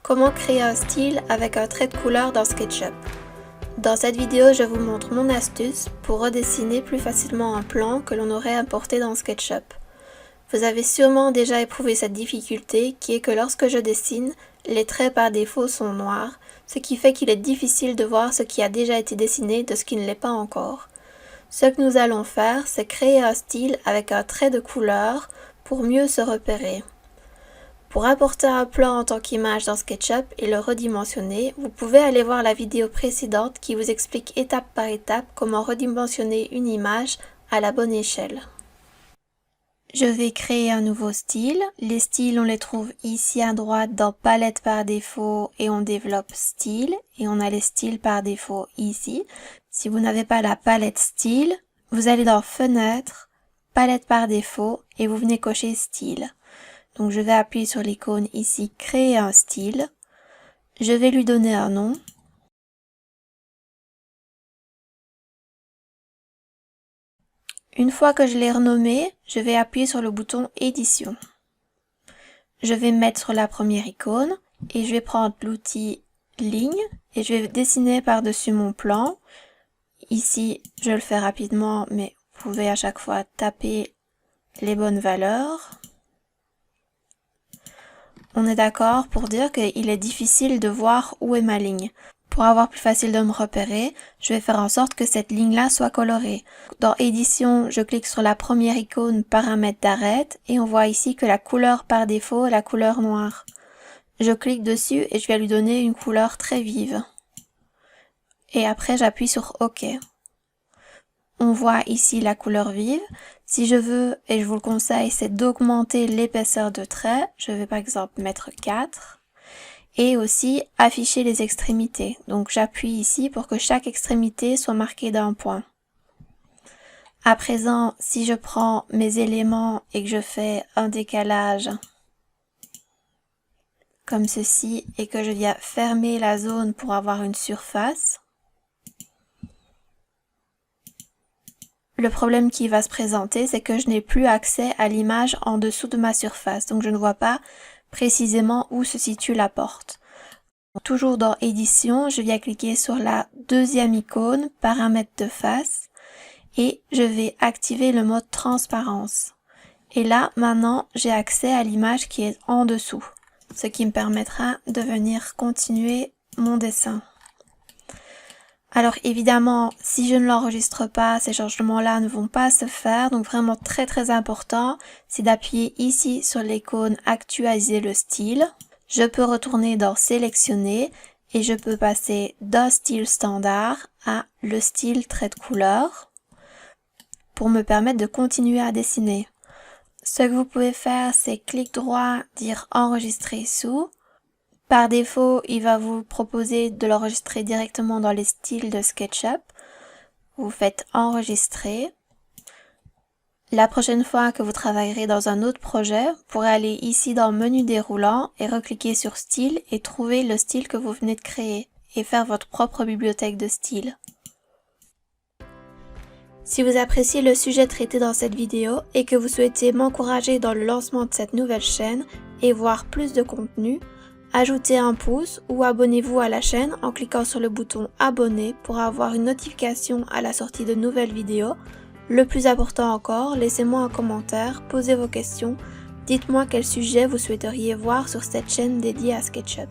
Comment créer un style avec un trait de couleur dans SketchUp. Dans cette vidéo, je vous montre mon astuce pour redessiner plus facilement un plan que l'on aurait importé dans SketchUp. Vous avez sûrement déjà éprouvé cette difficulté qui est que lorsque je dessine, les traits par défaut sont noirs, ce qui fait qu'il est difficile de voir ce qui a déjà été dessiné de ce qui ne l'est pas encore. Ce que nous allons faire, c'est créer un style avec un trait de couleur pour mieux se repérer. Pour importer un plan en tant qu'image dans SketchUp et le redimensionner, vous pouvez aller voir la vidéo précédente qui vous explique étape par étape comment redimensionner une image à la bonne échelle. Je vais créer un nouveau style. Les styles, on les trouve ici à droite dans palette par défaut et on développe style et on a les styles par défaut ici. Si vous n'avez pas la palette style, vous allez dans fenêtre, palette par défaut et vous venez cocher style. Donc je vais appuyer sur l'icône ici, créer un style. Je vais lui donner un nom. Une fois que je l'ai renommé, je vais appuyer sur le bouton édition. Je vais me mettre sur la première icône et je vais prendre l'outil ligne et je vais dessiner par-dessus mon plan. Ici, je le fais rapidement, mais vous pouvez à chaque fois taper les bonnes valeurs. On est d'accord pour dire qu'il est difficile de voir où est ma ligne. Pour avoir plus facile de me repérer, je vais faire en sorte que cette ligne-là soit colorée. Dans édition, je clique sur la première icône paramètres d'arête et on voit ici que la couleur par défaut est la couleur noire. Je clique dessus et je vais lui donner une couleur très vive. Et après, j'appuie sur OK. On voit ici la couleur vive. Si je veux, et je vous le conseille, c'est d'augmenter l'épaisseur de trait. Je vais par exemple mettre 4. Et aussi afficher les extrémités. Donc j'appuie ici pour que chaque extrémité soit marquée d'un point. À présent, si je prends mes éléments et que je fais un décalage comme ceci et que je viens fermer la zone pour avoir une surface, le problème qui va se présenter, c'est que je n'ai plus accès à l'image en dessous de ma surface. Donc je ne vois pas précisément où se situe la porte. Toujours dans édition, je viens cliquer sur la deuxième icône, paramètres de face, et je vais activer le mode transparence. Et là, maintenant, j'ai accès à l'image qui est en dessous, ce qui me permettra de venir continuer mon dessin. Alors évidemment, si je ne l'enregistre pas, ces changements-là ne vont pas se faire, donc vraiment très important, c'est d'appuyer ici sur l'icône actualiser le style. Je peux retourner dans sélectionner et je peux passer d'un style standard à le style trait de couleur pour me permettre de continuer à dessiner. Ce que vous pouvez faire, c'est clic droit, dire enregistrer sous. Par défaut, il va vous proposer de l'enregistrer directement dans les styles de SketchUp. Vous faites enregistrer. La prochaine fois que vous travaillerez dans un autre projet, vous pourrez aller ici dans menu déroulant et recliquer sur style et trouver le style que vous venez de créer et faire votre propre bibliothèque de styles. Si vous appréciez le sujet traité dans cette vidéo et que vous souhaitez m'encourager dans le lancement de cette nouvelle chaîne et voir plus de contenu, ajoutez un pouce ou abonnez-vous à la chaîne en cliquant sur le bouton abonner pour avoir une notification à la sortie de nouvelles vidéos. Le plus important encore, laissez-moi un commentaire, posez vos questions, dites-moi quel sujet vous souhaiteriez voir sur cette chaîne dédiée à SketchUp.